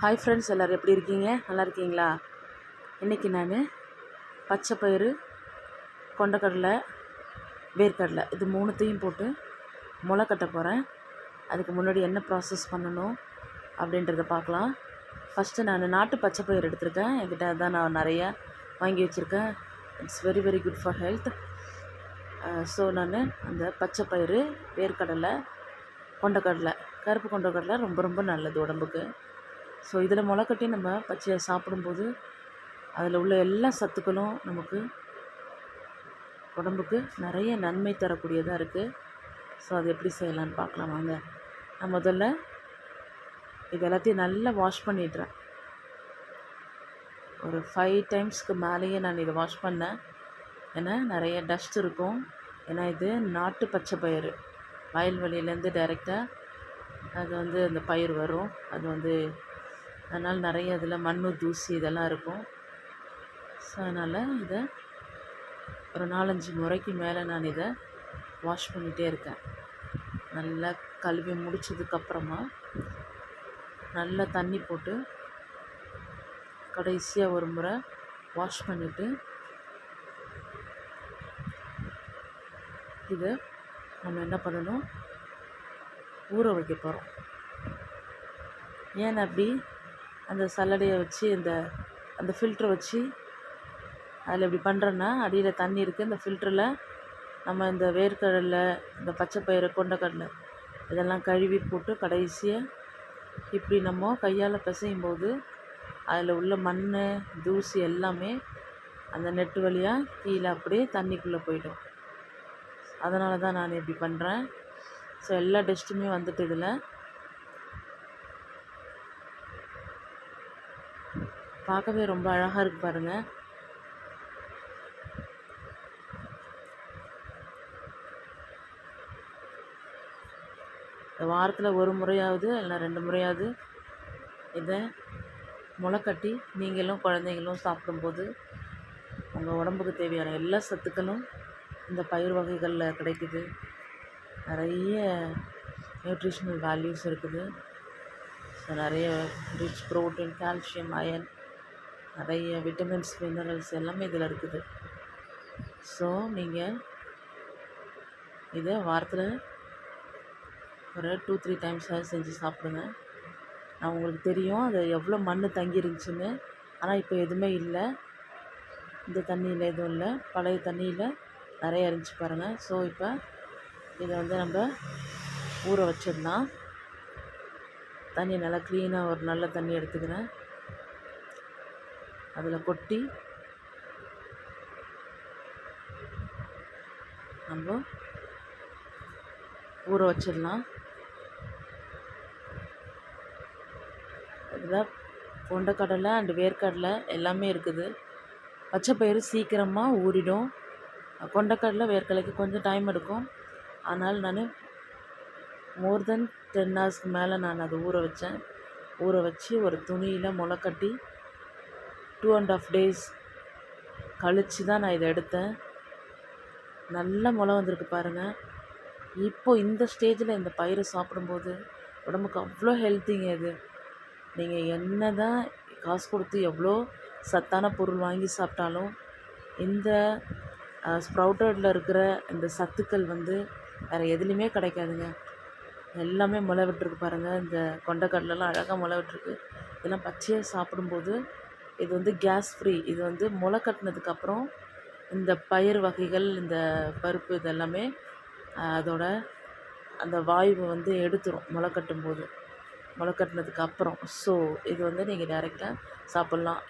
Hi friends, எல்லோரும் எப்படி இருக்கீங்க? நல்லா இருக்கீங்களா? இன்றைக்கி நான் பச்சை பயிறு, கொண்டக்கடலை, வேர்க்கடலை இது மூணுத்தையும் போட்டு முளை கட்ட போகிறேன். அதுக்கு முன்னாடி என்ன ப்ராசஸ் பண்ணணும் அப்படின்றத பார்க்கலாம். ஃபஸ்ட்டு நான் நாட்டு பச்சை பயிறு எடுத்திருக்கேன். என்கிட்ட அதுதான் நான் நிறையா வாங்கி வச்சுருக்கேன். It's very very good for health. So நான் அந்த பச்சை பயிறு, வேர்க்கடலை, கொண்டக்கடலை, கருப்பு கொண்டக்கடலை ரொம்ப ரொம்ப நல்லது உடம்புக்கு. ஸோ இதில் முளைக்கட்டி நம்ம பச்சையை சாப்பிடும்போது அதில் உள்ள எல்லா சத்துக்களும் நமக்கு உடம்புக்கு நிறைய நன்மை தரக்கூடியதாக இருக்குது. ஸோ அது எப்படி செய்யலான்னு பார்க்கலாம் வாங்க. நான் முதல்ல இது எல்லாத்தையும் நல்லா வாஷ் பண்ணிடுறேன். ஒரு 5 டைம்ஸ்க்கு மேலேயே நான் இதை வாஷ் பண்ணேன். ஏன்னா நிறைய டஸ்ட் இருக்கும். ஏன்னா இது நாட்டு பச்சை பயிறு, வயல்வெளியிலேருந்து டைரெக்டாக அது அந்த பயிர் வரும். அது அதனால் நிறைய இதில் மண், தூசி இதெல்லாம் இருக்கும். ஸோ அதனால் இதை ஒரு 4-5 முறைக்கு மேலே நான் இதை வாஷ் பண்ணிகிட்டே இருக்கேன். நல்லா கழுவி முடித்ததுக்கப்புறமா நல்லா தண்ணி போட்டு கடைசியாக ஒரு முறை வாஷ் பண்ணிவிட்டு இதை நம்ம என்ன பண்ணணும், ஊற வைக்க போகிறோம். ஏன் அப்படி அந்த சல்லடையை வச்சு அந்த ஃபில்ட்ரை வச்சு அதில் இப்படி பண்ணுறேன்னா, அடியில் தண்ணி இருக்குது. இந்த ஃபில்டரில் நம்ம இந்த வேர்க்கடலை, இந்த பச்சை பயிறு, கொண்டக்கடலை இதெல்லாம் கழுவி போட்டு கடைசியாக இப்படி நம்ம கையால் பிசையும் போது அதில் உள்ள மண், தூசி எல்லாமே அந்த நெட்டு வழியாக கீழே அப்படியே தண்ணிக்குள்ளே போயிடும். அதனால தான் நான் இப்படி பண்ணுறேன். ஸோ எல்லா டஸ்ட்டுமே வந்துட்டு இதில் பார்க்கவே ரொம்ப அழகாக இருக்குது பாருங்கள். வாரத்தில் ஒரு முறையாவது இல்லைனா 2 முறையாவது இதை முளைக்கட்டி நீங்களும் குழந்தைங்களும் சாப்பிடும்போது உங்கள் உடம்புக்கு தேவையான எல்லா சத்துக்களும் இந்த பயிர் வகைகளில் கிடைக்குது. நிறைய நியூட்ரிஷனல் வேல்யூஸ் இருக்குது. ஸோ நிறைய ரிச் ப்ரோட்டீன், கால்சியம், அயன், நிறைய விட்டமின்ஸ், மினரல்ஸ் எல்லாமே இதில் இருக்குது. ஸோ நீங்கள் இதை வாரத்தில் ஒரு 2-3 டைம்ஸாக செஞ்சு சாப்பிடுங்க. நான் உங்களுக்கு தெரியும் அது எவ்வளோ மண் தங்கி இருந்துச்சுன்னு. ஆனால் இப்போ எதுவுமே இல்லை, இந்த தண்ணியில் எதுவும் இல்லை, பழைய தண்ணியில் நிறைய இருந்துச்சு பாருங்கள். ஸோ இப்போ இதை நம்ம ஊற வச்சிடலாம். தண்ணி நல்லா க்ளீனாக ஒரு நல்ல தண்ணி எடுத்துக்கிறேன். அதில் கொட்டி நம்ம ஊற வச்சிடலாம். இதில் கொண்டக்கடலை அண்டு வேர்க்கடலை எல்லாமே இருக்குது. பச்சை பயிறு சீக்கிரமாக ஊறிடும். கொண்டக்கடலை, வேர்க்கடலைக்கு கொஞ்சம் டைம் எடுக்கும். ஆனால் நான் மோர் தென் 10 ஹவர்ஸ்க்கு மேலே நான் அதை ஊற வச்சேன். ஊற வச்சு ஒரு துணியில் முளைக்கட்டி 2.5 days கழித்து தான் நான் இதை எடுத்தேன். நல்ல முளை வந்திருக்கு பாருங்கள். இப்போது இந்த ஸ்டேஜில் இந்த பயிரை சாப்பிடும்போது உடம்புக்கு அவ்வளோ ஹெல்த்திங்க. இது நீங்கள் என்ன தான் காசு கொடுத்து எவ்வளோ சத்தான பொருள் வாங்கி சாப்பிட்டாலும் இந்த ஸ்ப்ரவுட்டடில் இருக்கிற இந்த சத்துக்கள் வேறு எதுலேயுமே கிடைக்காதுங்க. எல்லாமே முளை விட்டுருக்கு பாருங்கள். இந்த கொண்டக்கடலைலாம் அழகாக முளை விட்டுருக்கு. இதெல்லாம் பச்சையாக சாப்பிடும்போது இது கேஸ் ஃப்ரீ. இது முளை கட்டினதுக்கப்புறம் இந்த பயிர் வகைகள், இந்த பருப்பு இதெல்லாமே அதோட அந்த வாயுவை எடுத்துரும் முளை கட்டும்போது, முளை கட்டினதுக்கப்புறம். ஸோ இது நீங்கள் டைரெக்டாக சாப்பிட்லாம்.